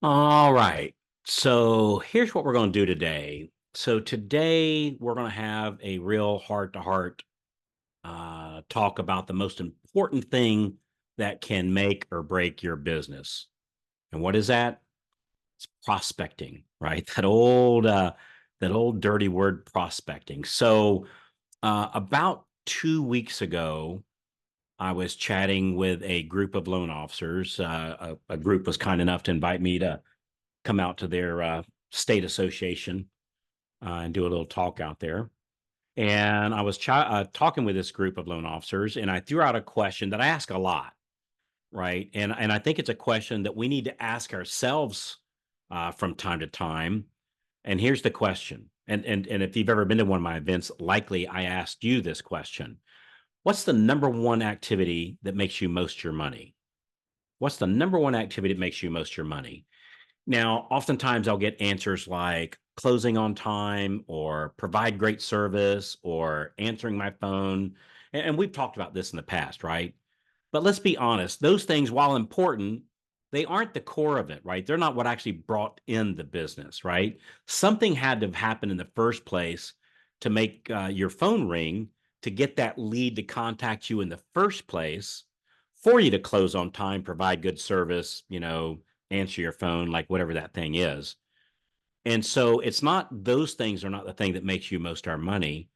All right. So here's what we're going to do today. So today we're going to have a real heart-to-heart talk about the most important thing that can make or break your business. And what is that? It's prospecting, right? That old dirty word, prospecting. So about 2 weeks ago, I was chatting with a group of loan officers. A group was kind enough to invite me to come out to their state association and do a little talk out there. And I was talking with this group of loan officers, and I threw out a question that I ask a lot, right? And I think it's a question that we need to ask ourselves from time to time. And here's the question. And if you've ever been to one of my events, likely I asked you this question. What's the number one activity that makes you most your money? What's the number one activity that makes you most your money? Now, oftentimes I'll get answers like closing on time or provide great service or answering my phone. And we've talked about this in the past, right? But let's be honest, those things, while important, they aren't the core of it, right? They're not what actually brought in the business, right? Something had to have happened in the first place to make your phone ring, to get that lead to contact you in the first place, for you to close on time, provide good service, answer your phone, like whatever that thing is. And so it's not, those things are not the thing that makes you most our money.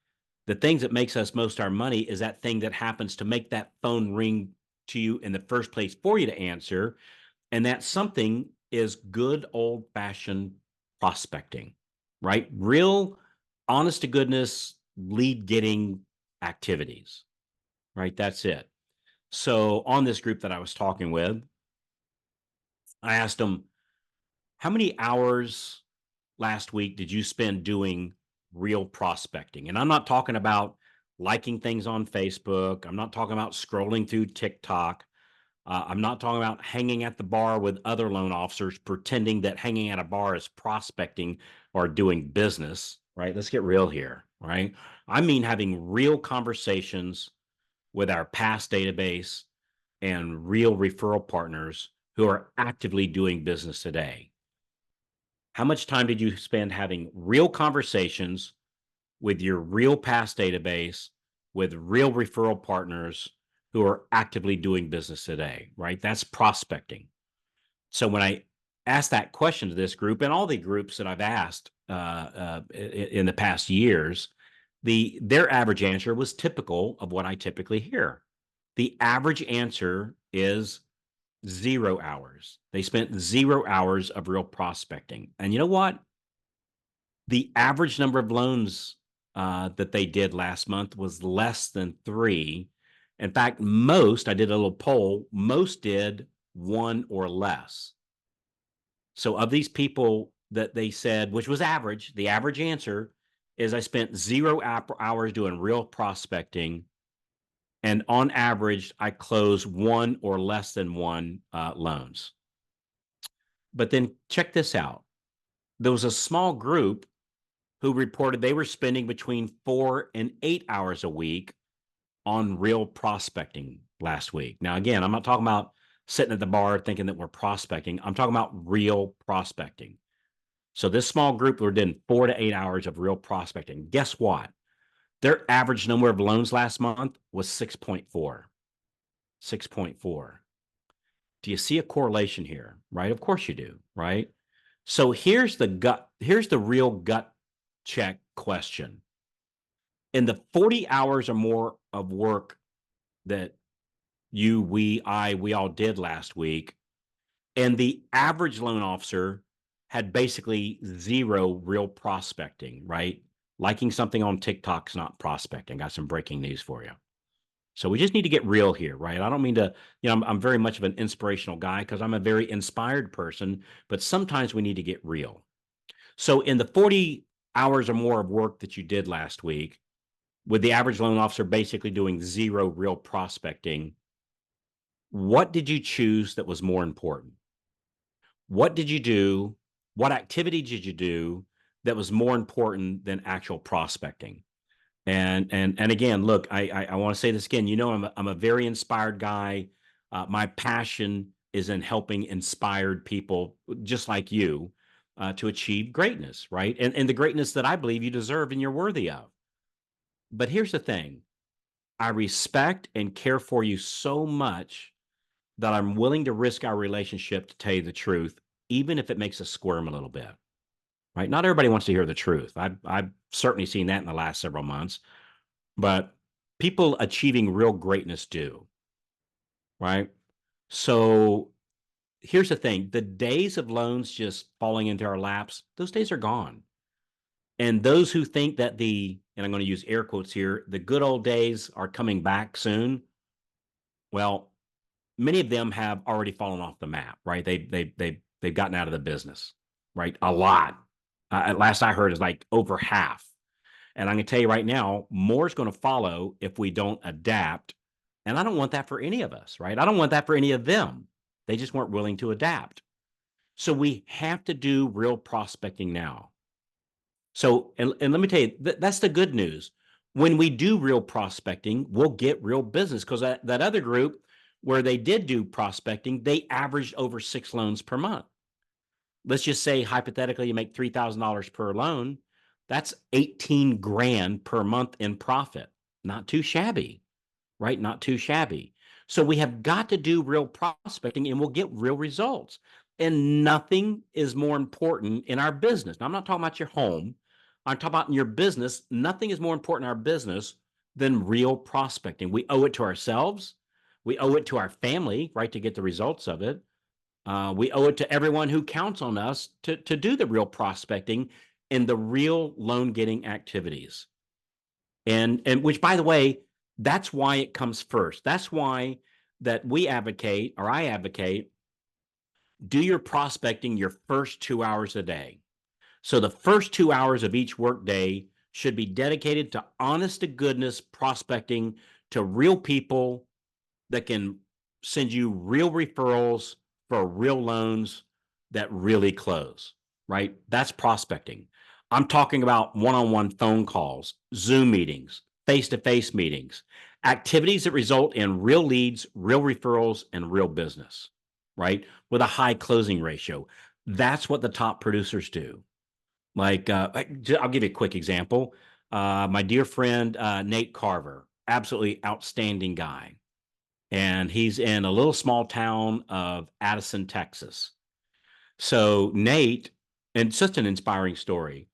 The things that makes us most our money is that thing that happens to make that phone ring to you in the first place for you to answer. And that something is good old fashioned prospecting, right? Real honest to goodness lead getting activities, right? That's it. So on this group that I was talking with, I asked them, how many hours last week did you spend doing real prospecting? And I'm not talking about liking things on Facebook. I'm not talking about scrolling through TikTok. I'm not talking about hanging at the bar with other loan officers, pretending that hanging at a bar is prospecting or doing business, right? Let's get real here, right? I mean, having real conversations with our past database and real referral partners who are actively doing business today. How much time did you spend having real conversations with your real past database, with real referral partners who are actively doing business today, right? That's prospecting. So when I asked that question to this group and all the groups that I've asked in the past years, their average answer was typical of what I typically hear. The average answer is 0 hours. They spent 0 hours of real prospecting. And you know what? The average number of loans that they did last month was less than three. In fact, I did a little poll, most did one or less. So of these people that they said, which was average, the average answer is I spent 0 hours doing real prospecting. And on average, I closed one or less than one loans. But then check this out. There was a small group who reported they were spending between 4 and 8 hours a week on real prospecting last week. Now, again, I'm not talking about sitting at the bar thinking that we're prospecting. I'm talking about real prospecting. So this small group were doing 4 to 8 hours of real prospecting. Guess what? Their average number of loans last month was 6.4. 6.4. Do you see a correlation here? Right? Of course you do, right? So here's the real gut check question. In the 40 hours or more of work that we all did last week, and the average loan officer had basically zero real prospecting, right? Liking something on TikTok is not prospecting. Got some breaking news for you. So we just need to get real here, right? I don't mean to, I'm very much of an inspirational guy because I'm a very inspired person, but sometimes we need to get real. So in the 40 hours or more of work that you did last week, with the average loan officer basically doing zero real prospecting, what did you choose that was more important? What did you do? What activity did you do that was more important than actual prospecting? And again, look, I want to say this again. I'm a very inspired guy. My passion is in helping inspired people just like you to achieve greatness, right? And the greatness that I believe you deserve and you're worthy of. But here's the thing. I respect and care for you so much that I'm willing to risk our relationship to tell you the truth, even if it makes us squirm a little bit, right? Not everybody wants to hear the truth. I've certainly seen that in the last several months, but people achieving real greatness do, right? So here's the thing. The days of loans just falling into our laps, those days are gone. And those who think that and I'm going to use air quotes here, the good old days are coming back soon, well, many of them have already fallen off the map, right? They've gotten out of the business, right? A lot. At last I heard is like over half. And I'm going to tell you right now, more is going to follow if we don't adapt. And I don't want that for any of us, right? I don't want that for any of them. They just weren't willing to adapt. So we have to do real prospecting now. So, and let me tell you, that's the good news. When we do real prospecting, we'll get real business because that other group where they did do prospecting, they averaged over 6 loans per month. Let's just say hypothetically you make $3,000 per loan. That's 18 grand per month in profit. Not too shabby, right? Not too shabby. So we have got to do real prospecting and we'll get real results. And nothing is more important in our business. Now, I'm not talking about your home. I'm talking about in your business. Nothing is more important in our business than real prospecting. We owe it to ourselves. We owe it to our family, right, to get the results of it. We owe it to everyone who counts on us to do the real prospecting and the real loan getting activities. And which, by the way, that's why it comes first. That's why that we advocate, or I advocate, do your prospecting your first 2 hours a day. So the first 2 hours of each workday should be dedicated to honest to goodness prospecting to real people that can send you real referrals for real loans that really close, right? That's prospecting. I'm talking about one-on-one phone calls, Zoom meetings, face-to-face meetings, activities that result in real leads, real referrals, and real business, right? With a high closing ratio. That's what the top producers do. Like, I'll give you a quick example. My dear friend, Nate Carver, absolutely outstanding guy. And he's in a little small town of Addison, Texas. So Nate, and it's just an inspiring story.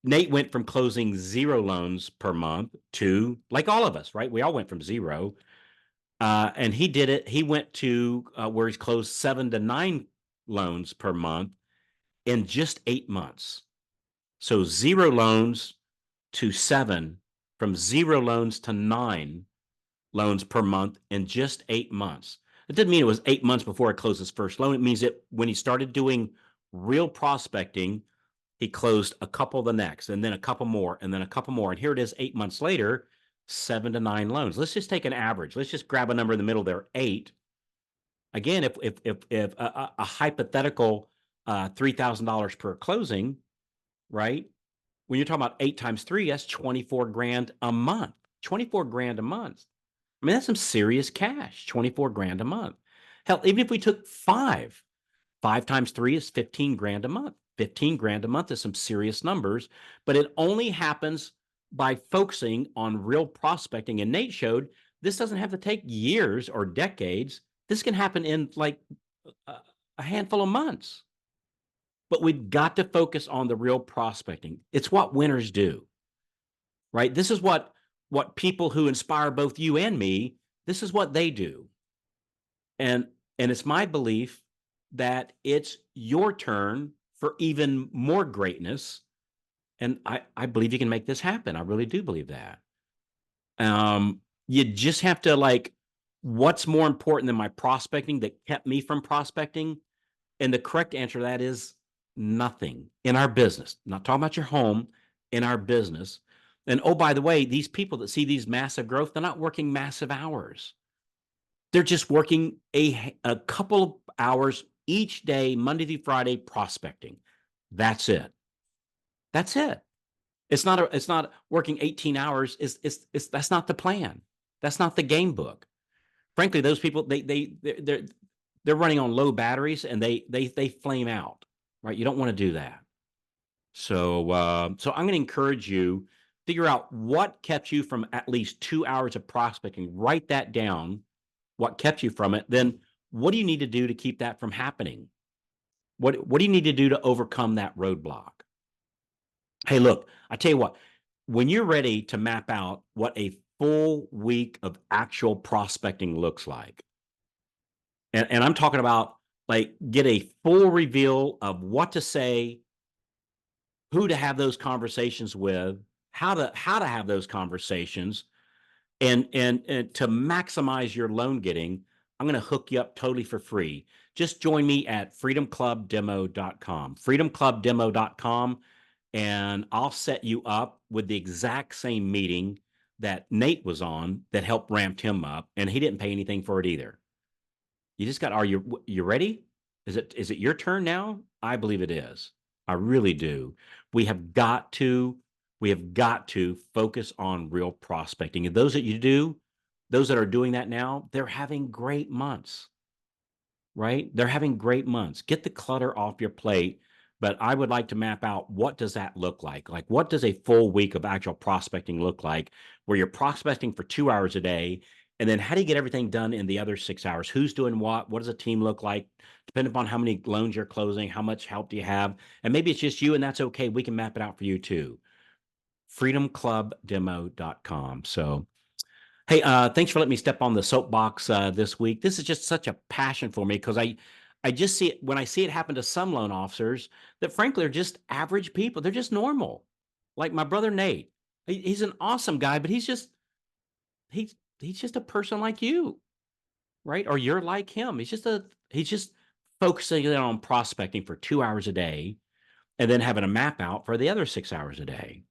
Nate went from closing 0 loans per month to, like all of us, right? We all went from 0. And he did it. He went to where he's closed 7 to 9 loans per month in just 8 months. So 0 loans to 7, from 0 loans to 9 loans per month in just 8 months. It didn't mean it was 8 months before he closed his first loan. It means that when he started doing real prospecting, he closed a couple the next, and then a couple more, and then a couple more. And here it is 8 months later, 7 to 9 loans. Let's just take an average. Let's just grab a number in the middle there, 8. Again, if a hypothetical $3,000 per closing, right? When you're talking about 8 times 3, that's 24 grand a month. 24 grand a month. I mean, that's some serious cash, 24 grand a month. Hell, even if we took 5 times 3 is 15 grand a month. 15 grand a month is some serious numbers, but it only happens by focusing on real prospecting. And Nate showed this doesn't have to take years or decades. This can happen in like a handful of months. But we've got to focus on the real prospecting. It's what winners do, right? This is what people who inspire both you and me, this is what they do. And it's my belief that it's your turn for even more greatness. And I believe you can make this happen. I really do believe that. You just have to, like, what's more important than my prospecting that kept me from prospecting? And the correct answer to that is nothing in our business. I'm not talking about your home, in our business. And oh, by the way, these people that see these massive growth, they're not working massive hours. They're just working a couple of hours each day, Monday through Friday, prospecting. That's it. That's it. It's not working 18 hours. That's not the plan. That's not the game book. Frankly, those people, they're they're running on low batteries and they flame out, right? You don't want to do that. So I'm going to encourage you, figure out what kept you from at least 2 hours of prospecting. Write that down, what kept you from it. Then what do you need to do to keep that from happening? What do you need to do to overcome that roadblock? Hey, look, I tell you what, when you're ready to map out what a full week of actual prospecting looks like, and I'm talking about like get a full reveal of what to say, who to have those conversations with, how to have those conversations, and to maximize your loan getting, I'm going to hook you up totally for free. Just join me at freedomclubdemo.com. Freedomclubdemo.com, and I'll set you up with the exact same meeting that Nate was on that helped ramp him up, and he didn't pay anything for it either. You just got, are you ready? Is it your turn now? I believe it is. I really do. We have got to, we have got to focus on real prospecting. And those that you do, those that are doing that now, they're having great months, right? They're having great months. Get the clutter off your plate. But I would like to map out, what does that look like? Like, what does a full week of actual prospecting look like, where you're prospecting for 2 hours a day? And then how do you get everything done in the other 6 hours? Who's doing what? What does a team look like? Depending upon how many loans you're closing, how much help do you have? And maybe it's just you, and that's okay. We can map it out for you too. freedomclubdemo.com. So, hey, thanks for letting me step on the soapbox this week. This is just such a passion for me, because I just see it when I see it happen to some loan officers that frankly are just average people. They're just normal. Like my brother Nate. He's an awesome guy, but he's just a person like you, right? Or you're like him. He's just focusing on prospecting for 2 hours a day and then having a map out for the other 6 hours a day.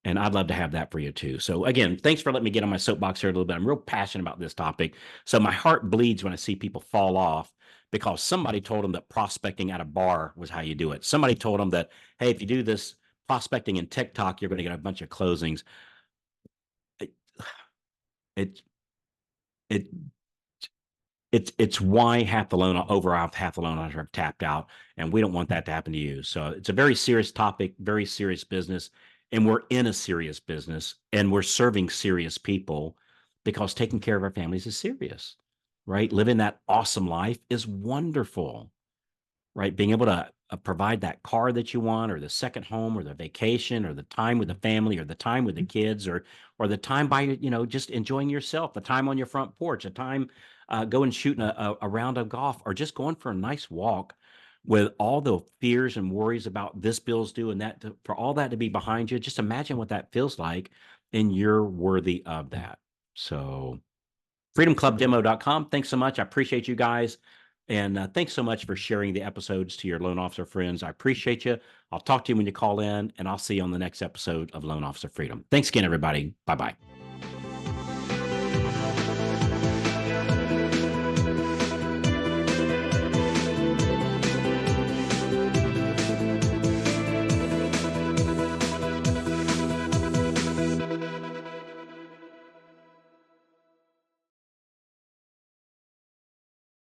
And I'd love to have that for you too. So again, thanks for letting me get on my soapbox here a little bit. I'm real passionate about this topic. So my heart bleeds when I see people fall off because somebody told them that prospecting at a bar was how you do it. Somebody told them that, hey, if you do this prospecting in TikTok, you're going to get a bunch of closings. It, it, it it's why half the loan owners are tapped out, and we don't want that to happen to you. So it's a very serious topic, very serious business, and we're in a serious business, and we're serving serious people, because taking care of our families is serious, right? Living that awesome life is wonderful, right? Being able to provide that car that you want, or the second home, or the vacation, or the time with the family, or the time with the kids, or the time by, just enjoying yourself, the time on your front porch, a time going shooting a round of golf, or just going for a nice walk, with all the fears and worries about this bill's due and that, for all that to be behind you. Just imagine what that feels like, and you're worthy of that. So freedomclubdemo.com. Thanks so much. I appreciate you guys. And thanks so much for sharing the episodes to your loan officer friends. I appreciate you. I'll talk to you when you call in, and I'll see you on the next episode of Loan Officer Freedom. Thanks again, everybody. Bye-bye.